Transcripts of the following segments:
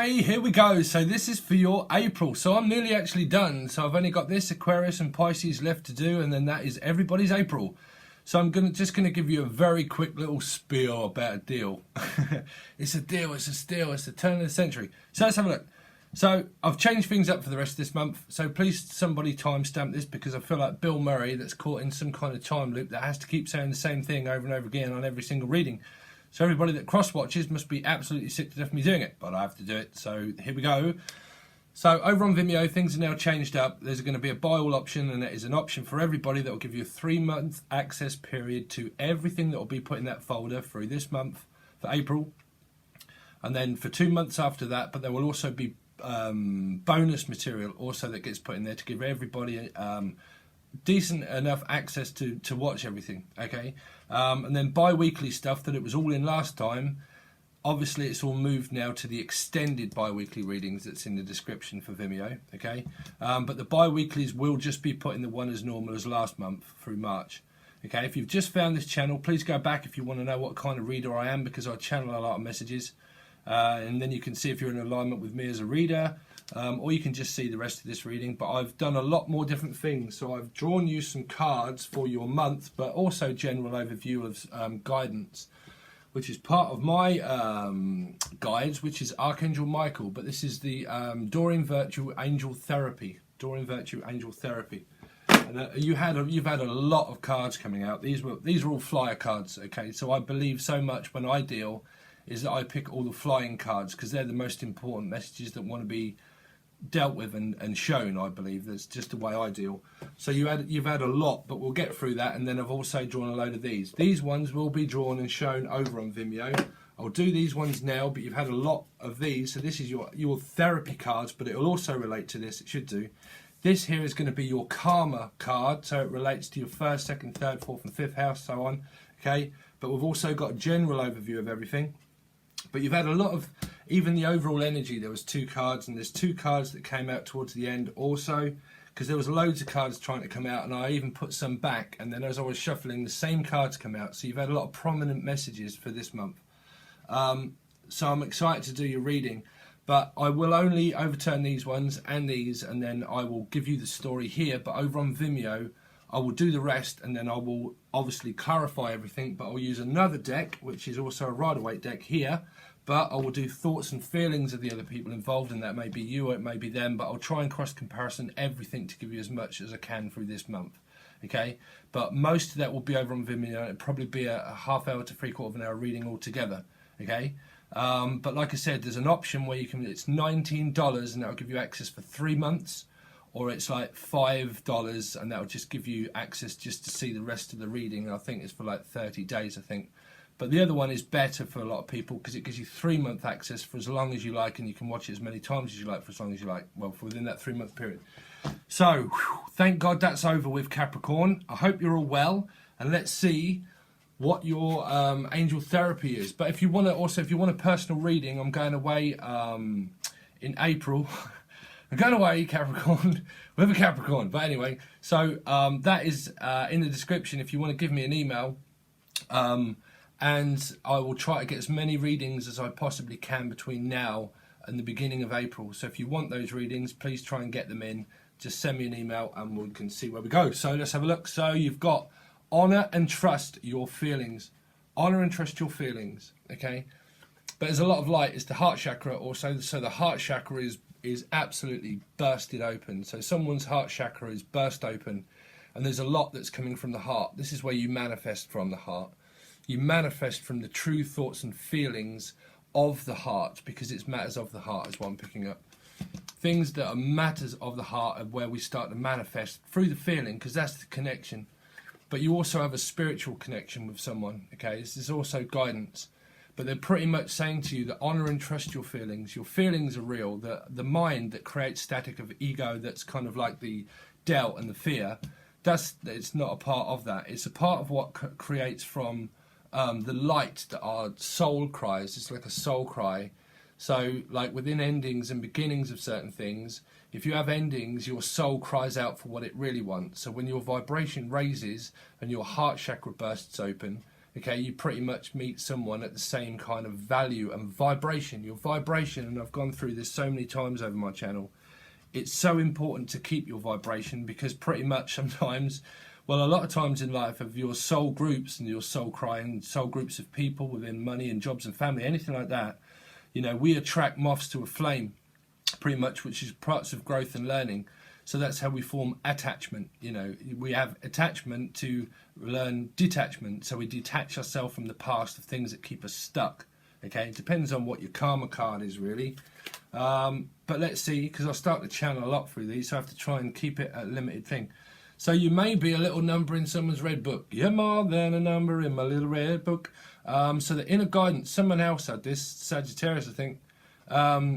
Okay, here we go. So this is for your April. So I'm nearly actually done. So I've only got this, Aquarius and Pisces left to do, and then that is everybody's April. So I'm just gonna give you a very quick little spiel about a deal. It's a deal, it's a steal, it's the turn of the century. So let's have a look. So I've changed things up for the rest of this month. So please somebody timestamp this, because I feel like Bill Murray that's caught in some kind of time loop that has to keep saying the same thing over and over again on every single reading. So everybody that cross-watches must be absolutely sick to death of me doing it, but I have to do it. So here we go. So over on Vimeo, things are now changed up. There's going to be a buy all option, and it is an option for everybody that will give you a 3-month access period to everything that will be put in that folder through this month for April. And then for 2 months after that, but there will also be bonus material also that gets put in there to give everybody decent enough access to watch everything, okay? And then bi-weekly stuff that it was all in last time, obviously it's all moved now to the extended bi-weekly readings that's in the description for Vimeo, okay? But the bi-weeklies will just be put in the one as normal as last month through March, okay? If you've just found this channel, please go back if you want to know what kind of reader I am, because I channel a lot of messages, and then you can see if you're in alignment with me as a reader, or you can just see the rest of this reading. But I've done a lot more different things. So I've drawn you some cards for your month, but also general overview of guidance, which is part of my guides, which is Archangel Michael. But this is the Doreen Virtue Angel Therapy. Doreen Virtue Angel Therapy. And you've had a lot of cards coming out. These are all flyer cards. Okay, so I believe so much when I deal is that I pick all the flying cards, because they're the most important messages that want to be dealt with and shown. I believe that's just the way I deal. So you've had a lot, but we'll get through that. And then I've also drawn a load of these. These ones will be drawn and shown over on Vimeo. I'll do these ones now, but you've had a lot of these. So this is your therapy cards, but it will also relate to this. It should do. This here is going to be your karma card, so it relates to your 1st, 2nd, 3rd, 4th, and 5th house, so on. Okay, but we've also got a general overview of everything. But you've had a lot of, even the overall energy. There was 2 cards, and there's 2 cards that came out towards the end also, because there was loads of cards trying to come out, and I even put some back, and then as I was shuffling, the same cards come out. So you've had a lot of prominent messages for this month. So I'm excited to do your reading, but I will only overturn these ones and these, and then I will give you the story here. But over on Vimeo, I will do the rest, and then I will obviously clarify everything, but I'll use another deck, which is also a Rider-Waite deck here, but I will do thoughts and feelings of the other people involved in that. It may be you or it may be them, but I'll try and cross-comparison everything to give you as much as I can through this month, okay? But most of that will be over on Vimeo. It'll probably be a half hour to 3/4 of an hour reading altogether, okay? But like I said, there's an option where you can, it's $19, and that'll give you access for 3 months, or it's like $5, and that'll just give you access just to see the rest of the reading. I think it's for like 30 days, I think. But the other one is better for a lot of people, because it gives you 3-month access for as long as you like, and you can watch it as many times as you like for as long as you like, well, for within that 3-month period. So, thank God that's over with, Capricorn. I hope you're all well, and let's see what your angel therapy is. But if you want a personal reading, I'm going away in April. I'm going away, Capricorn, with a Capricorn. But anyway, so that is in the description if you want to give me an email. And I will try to get as many readings as I possibly can between now and the beginning of April. So if you want those readings, please try and get them in. Just send me an email and we can see where we go. So let's have a look. So you've got honor and trust your feelings. Honor and trust your feelings, okay? But there's a lot of light. It's the heart chakra also. So the heart chakra is absolutely bursted open. So someone's heart chakra is burst open, and there's a lot that's coming from the heart. This is where you manifest from the heart. You manifest from the true thoughts and feelings of the heart, because it's matters of the heart is what I'm picking up. Things that are matters of the heart are where we start to manifest through the feeling, because that's the connection. But you also have a spiritual connection with someone, okay? This is also guidance. But they're pretty much saying to you that honor and trust your feelings. Your feelings are real. The mind that creates static of ego, that's kind of like the doubt and the fear, it's not a part of that. It's a part of what creates from the light that our soul cries. It's like a soul cry. So like within endings and beginnings of certain things, if you have endings, your soul cries out for what it really wants. So when your vibration raises and your heart chakra bursts open, okay, you pretty much meet someone at the same kind of value and vibration. Your vibration, and I've gone through this so many times over my channel, it's so important to keep your vibration, because pretty much sometimes, well, a lot of times in life, of your soul groups and your soul crying, soul groups of people within money and jobs and family, anything like that, you know, we attract moths to a flame, pretty much, which is parts of growth and learning. So that's how we form attachment. You know, we have attachment to learn detachment. So we detach ourselves from the past of things that keep us stuck. Okay, it depends on what your karma card is, really. But let's see, because I start to channel a lot through these, so I have to try and keep it a limited thing. So you may be a little number in someone's red book. You're more than a number in my little red book. So the inner guidance, someone else had this, Sagittarius, I think.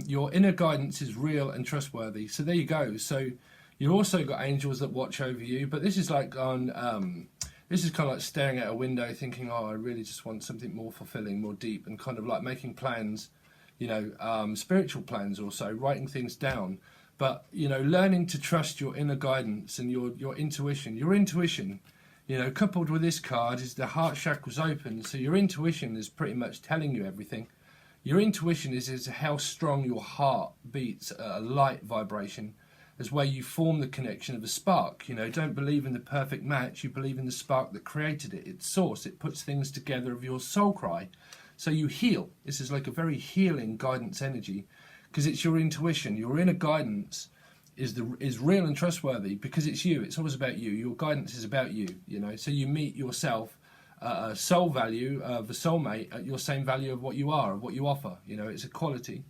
Your inner guidance is real and trustworthy. So there you go. So you've also got angels that watch over you, but this is like on, this is kind of like staring at a window thinking, oh, I really just want something more fulfilling, more deep, and kind of like making plans, you know, spiritual plans also, writing things down. But, you know, learning to trust your inner guidance and your intuition. Your intuition, you know, coupled with this card is the heart chakra's open. So your intuition is pretty much telling you everything. Your intuition is how strong your heart beats at a light vibration, as where you form the connection of a spark. You know, don't believe in the perfect match, you believe in the spark that created it. It's source, it puts things together of your soul cry. So you heal. This is like a very healing guidance energy, because it's your intuition. Your inner guidance is real and trustworthy, because it's you. It's always about you. Your guidance is about you, you know. So you meet yourself, soul value of a soulmate at your same value of what you are, of what you offer. You know, it's a quality.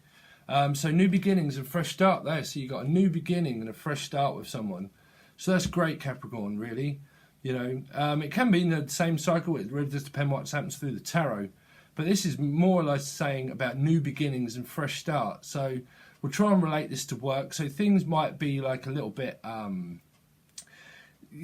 So new beginnings and fresh start there. So you got a new beginning and a fresh start with someone. So that's great, Capricorn, really. You know, it can be in the same cycle. It really does depend what happens through the tarot. But this is more or less saying about new beginnings and fresh start. So we'll try and relate this to work. So things might be like a little bit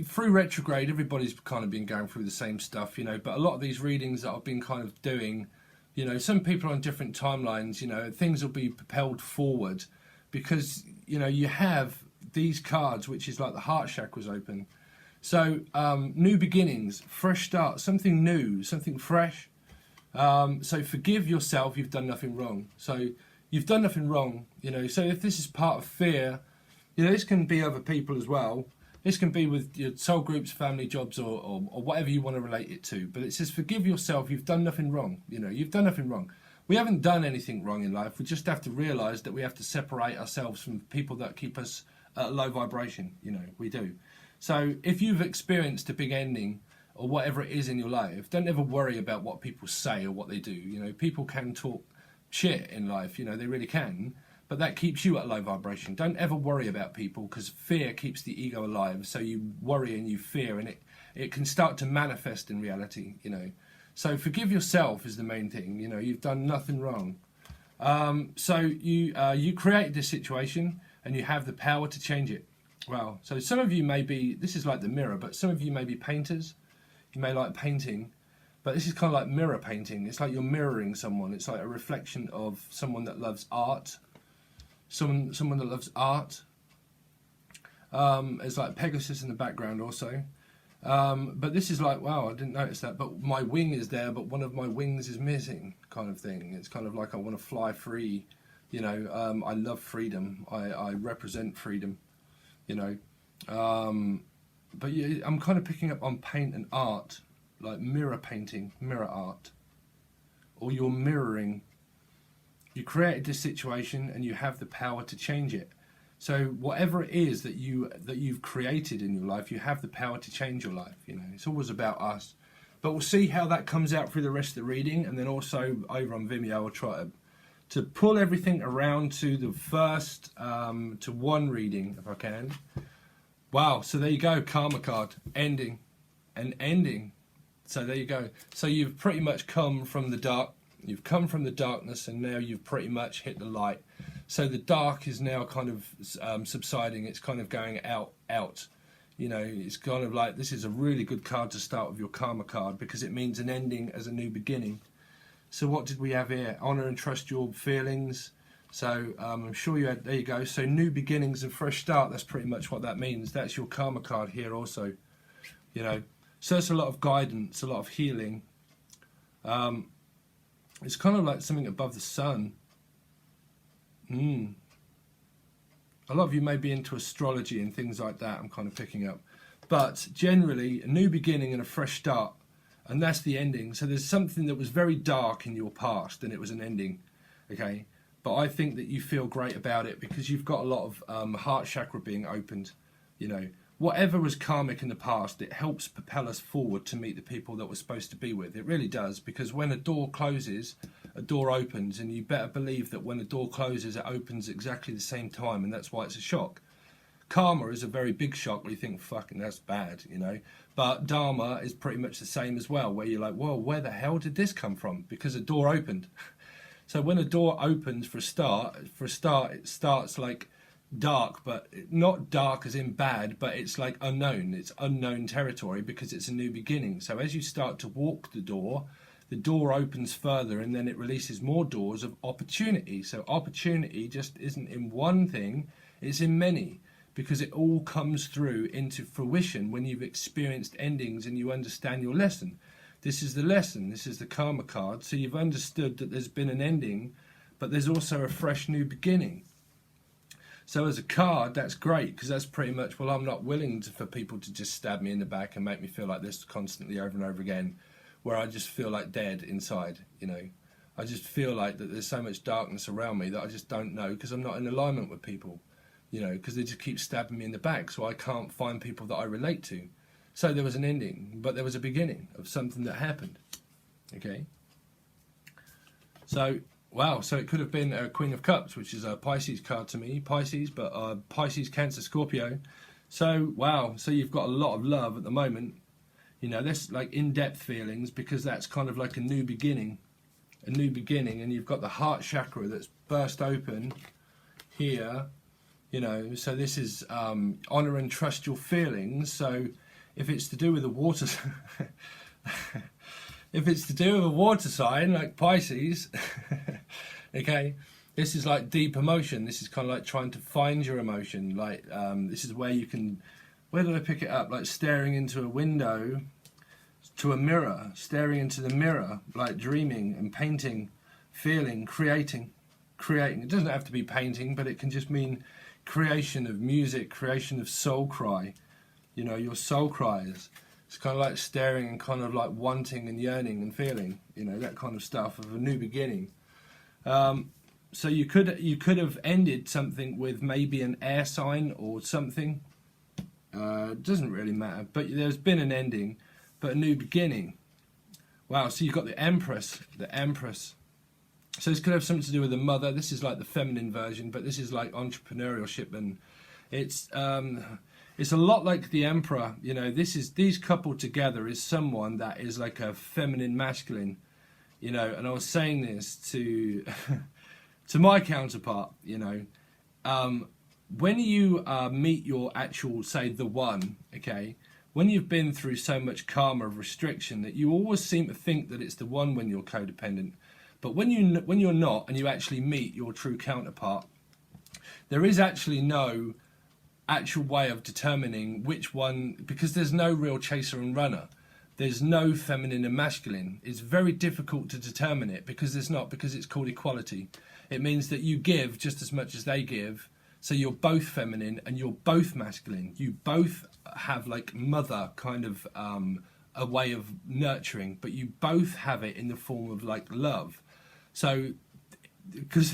through retrograde. Everybody's kind of been going through the same stuff, you know. But a lot of these readings that I've been kind of doing, you know, some people are on different timelines. You know, things will be propelled forward because, you know, you have these cards, which is like the heart chakra's open. So new beginnings, fresh start, something new, something fresh. So forgive yourself, you've done nothing wrong. So you've done nothing wrong, you know. So if this is part of fear, you know, this can be other people as well. This can be with your soul groups, family, jobs, or whatever you want to relate it to. But it says forgive yourself, you've done nothing wrong. You know, you've done nothing wrong. We haven't done anything wrong in life. We just have to realise that we have to separate ourselves from people that keep us at a low vibration. You know, we do. So if you've experienced a big ending, or whatever it is in your life, don't ever worry about what people say or what they do. You know, people can talk shit in life, you know, they really can, but that keeps you at low vibration. Don't ever worry about people, because fear keeps the ego alive. So you worry and you fear, and it can start to manifest in reality, you know. So forgive yourself is the main thing. You know, you've done nothing wrong. So you created this situation and you have the power to change it. Well, so some of you may be, this is like the mirror, but some of you may be painters. You may like painting, but this is kind of like mirror painting. It's like you're mirroring someone. It's like a reflection of someone that loves art. Someone that loves art. It's like Pegasus in the background also. But this is like, wow, I didn't notice that. But my wing is there, but one of my wings is missing, kind of thing. It's kind of like I want to fly free. You know, I love freedom. I represent freedom, you know. But yeah, I'm kind of picking up on paint and art, like mirror painting, mirror art, or you're mirroring. You created this situation and you have the power to change it. So whatever it is that you've created in your life, you have the power to change your life. You know, it's always about us. But we'll see how that comes out through the rest of the reading, and then also over on Vimeo, I'll try to pull everything around to the first to one reading if I can. Wow, so there you go, karma card, ending, and ending. So there you go. So you've pretty much come from the dark, you've come from the darkness, and now you've pretty much hit the light. So the dark is now kind of subsiding, it's kind of going out. You know, it's kind of like, this is a really good card to start with your karma card, because it means an ending as a new beginning. So what did we have here? Honour and trust your feelings. So I'm sure you had, there you go. So new beginnings and fresh start, that's pretty much what that means. That's your karma card here also, you know. So it's a lot of guidance, a lot of healing. It's kind of like something above the sun. A lot of you may be into astrology and things like that, I'm kind of picking up. But generally, a new beginning and a fresh start. And that's the ending. So there's something that was very dark in your past and it was an ending. Okay? But I think that you feel great about it because you've got a lot of heart chakra being opened. You know, whatever was karmic in the past, it helps propel us forward to meet the people that we're supposed to be with. It really does, because when a door closes, a door opens, and you better believe that when a door closes, it opens exactly the same time, and that's why it's a shock. Karma is a very big shock where you think, fucking, that's bad, you know. But Dharma is pretty much the same as well, where you're like, well, where the hell did this come from? Because a door opened. So when a door opens for a start, it starts like dark, but not dark as in bad, but it's like unknown. It's unknown territory because it's a new beginning. So as you start to walk the door opens further, and then it releases more doors of opportunity. So opportunity just isn't in one thing, it's in many, because it all comes through into fruition when you've experienced endings and you understand your lesson. This is the lesson, this is the karma card. So you've understood that there's been an ending, but there's also a fresh new beginning. So as a card, that's great, because that's pretty much, well, I'm not willing for people to just stab me in the back and make me feel like this constantly over and over again, where I just feel like dead inside, you know. I just feel like that there's so much darkness around me that I just don't know, because I'm not in alignment with people, you know, because they just keep stabbing me in the back, so I can't find people that I relate to. So there was an ending, but there was a beginning of something that happened, okay? So, wow, so it could have been a Queen of Cups, which is a Pisces card to me, Pisces, but Pisces, Cancer, Scorpio. So, wow, so you've got a lot of love at the moment. You know, that's like in-depth feelings, because that's kind of like a new beginning, and you've got the heart chakra that's burst open here, you know, so this is honor and trust your feelings. So if it's to do with the water, if it's to do with a water sign like Pisces, okay, this is like deep emotion. This is kind of like trying to find your emotion. Like this is where you can, where did I pick it up? Like staring into a window, to a mirror, staring into the mirror, like dreaming and painting, feeling, creating. It doesn't have to be painting, but it can just mean creation of music, creation of soul cry. You know, your soul cries. It's kind of like staring and kind of like wanting and yearning and feeling, you know, that kind of stuff of a new beginning. So you could have ended something with maybe an air sign or something. It doesn't really matter, but there's been an ending, but a new beginning. Wow, so you've got the Empress. So this could have something to do with the mother. This is like the feminine version, but this is like entrepreneurship, and it's a lot like the Emperor. You know, these coupled together is someone that is like a feminine masculine. You know, and I was saying this to to my counterpart. You know, when you meet your actual, say, the one, okay, when you've been through so much karma of restriction that you always seem to think that it's the one when you're codependent. But when you're not, and you actually meet your true counterpart, there is actually no actual way of determining which one, because there's no real chaser and runner. There's no feminine and masculine. It's very difficult to determine it because it's called equality. It means that you give just as much as they give. So you're both feminine and you're both masculine. You both have like mother kind of a way of nurturing, but you both have it in the form of like love. So, because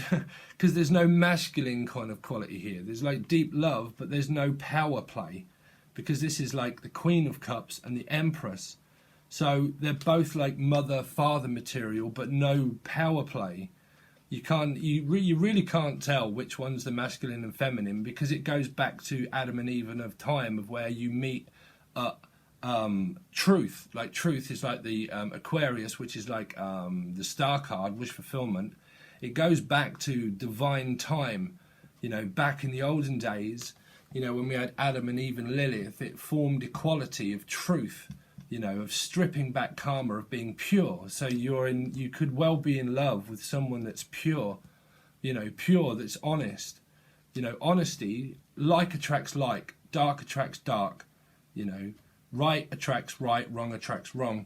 there's no masculine kind of quality here. There's like deep love, but there's no power play, because this is like the Queen of Cups and the Empress. So they're both like mother-father material, but no power play. You really can't tell which one's the masculine and feminine, because it goes back to Adam and Eve and of time, of where you meet truth. Like truth is like the Aquarius, which is like the star card, wish fulfillment. It goes back to divine time, you know, back in the olden days, you know, when we had Adam and Eve and Lilith. It formed equality of truth, you know, of stripping back karma, of being pure. So you could well be in love with someone that's pure, you know, pure, that's honest. You know, honesty, like attracts like, dark attracts dark, you know. Right attracts right, wrong attracts wrong.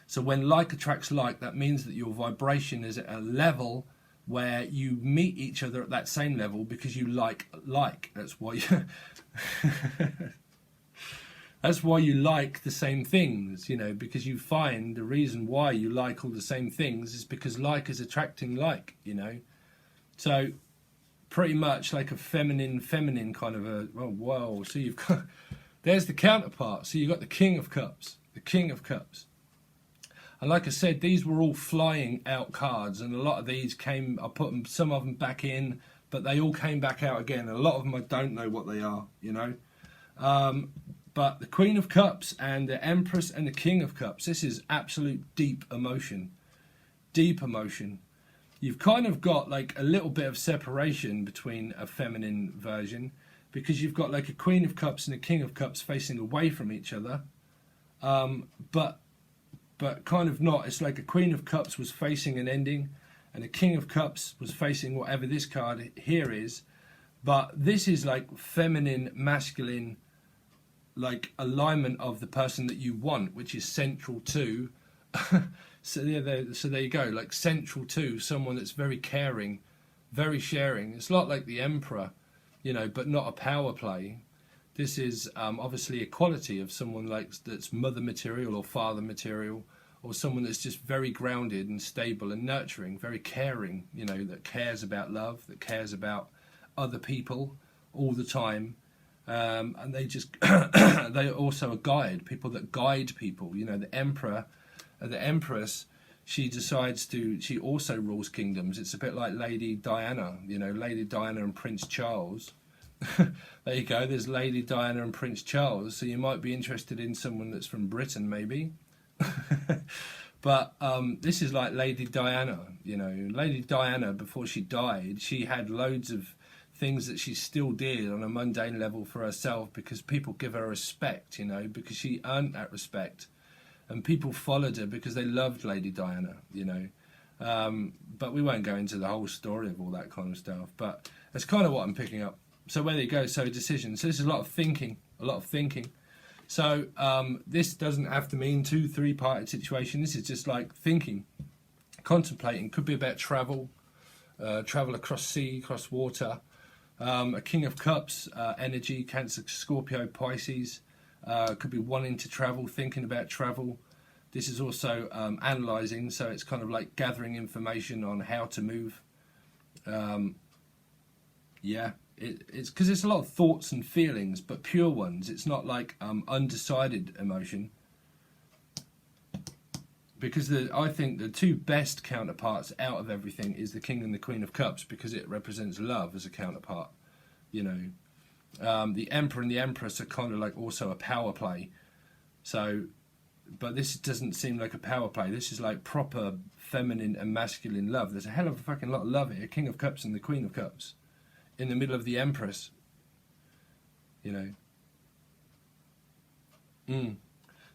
So when like attracts like, that means that your vibration is at a level where you meet each other at that same level because you like. That's why you that's why you like the same things, you know, because you find the reason why you like all the same things is because like is attracting like, you know. So pretty much like a feminine kind of a, oh, whoa, so you've got, there's the counterpart. So you've got the King of Cups, the King of Cups. And like I said, these were all flying out cards, and a lot of these came, I put them, some of them back in, but they all came back out again. And a lot of them I don't know what they are, you know. But the Queen of Cups and the Empress and the King of Cups, this is absolute deep emotion. Deep emotion. You've kind of got like a little bit of separation between a feminine version, because you've got like a Queen of Cups and a King of Cups facing away from each other. But kind of not. It's like a Queen of Cups was facing an ending, and a King of Cups was facing whatever this card here is. But this is like feminine, masculine, like alignment of the person that you want, which is central to so there you go, like central to someone that's very caring, very sharing. It's not like the Emperor, you know, but not a power play. This is obviously a quality of someone like that's mother material or father material, or someone that's just very grounded and stable and nurturing, very caring, you know, that cares about love, that cares about other people all the time. And they just they also a guide, people that guide people, you know. The Emperor, the Empress, she also rules kingdoms. It's a bit like Lady Diana, you know, Lady Diana and Prince Charles. There you go, there's Lady Diana and Prince Charles, so you might be interested in someone that's from Britain maybe. But this is like Lady Diana, you know. Lady Diana, before she died, she had loads of things that she still did on a mundane level for herself, because people give her respect, you know, because she earned that respect, and people followed her because they loved Lady Diana, you know. But we won't go into the whole story of all that kind of stuff, but that's kind of what I'm picking up. So there you go, so decisions. So this is a lot of thinking, So this doesn't have to mean 2-3 parted situation. This is just like thinking, contemplating. Could be about travel, travel across sea, across water. A King of Cups, energy, Cancer, Scorpio, Pisces. Could be wanting to travel, thinking about travel. This is also analysing, so it's kind of like gathering information on how to move. Yeah, it's because it's a lot of thoughts and feelings, but pure ones. It's not like undecided emotion. Because I think the two best counterparts out of everything is the King and the Queen of Cups, because it represents love as a counterpart, you know. The Emperor and the Empress are kind of like also a power play. So, but this doesn't seem like a power play. This is like proper feminine and masculine love. There's a hell of a fucking lot of love here. King of Cups and the Queen of Cups in the middle of the Empress, you know.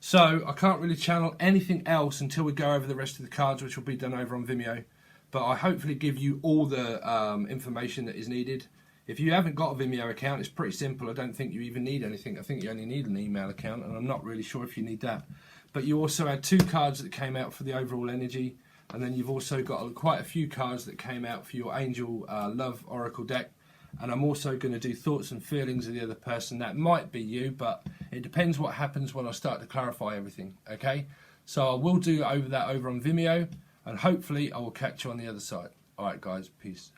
So I can't really channel anything else until we go over the rest of the cards, which will be done over on Vimeo. But I hopefully give you all the information that is needed. If you haven't got a Vimeo account, it's pretty simple. I don't think you even need anything. I think you only need an email account, and I'm not really sure if you need that. But you also had 2 cards that came out for the overall energy, and then you've also got quite a few cards that came out for your Angel Love Oracle deck. And I'm also going to do thoughts and feelings of the other person. That might be you, but it depends what happens when I start to clarify everything, okay? So I will do that over on Vimeo, and hopefully I will catch you on the other side. All right, guys, peace.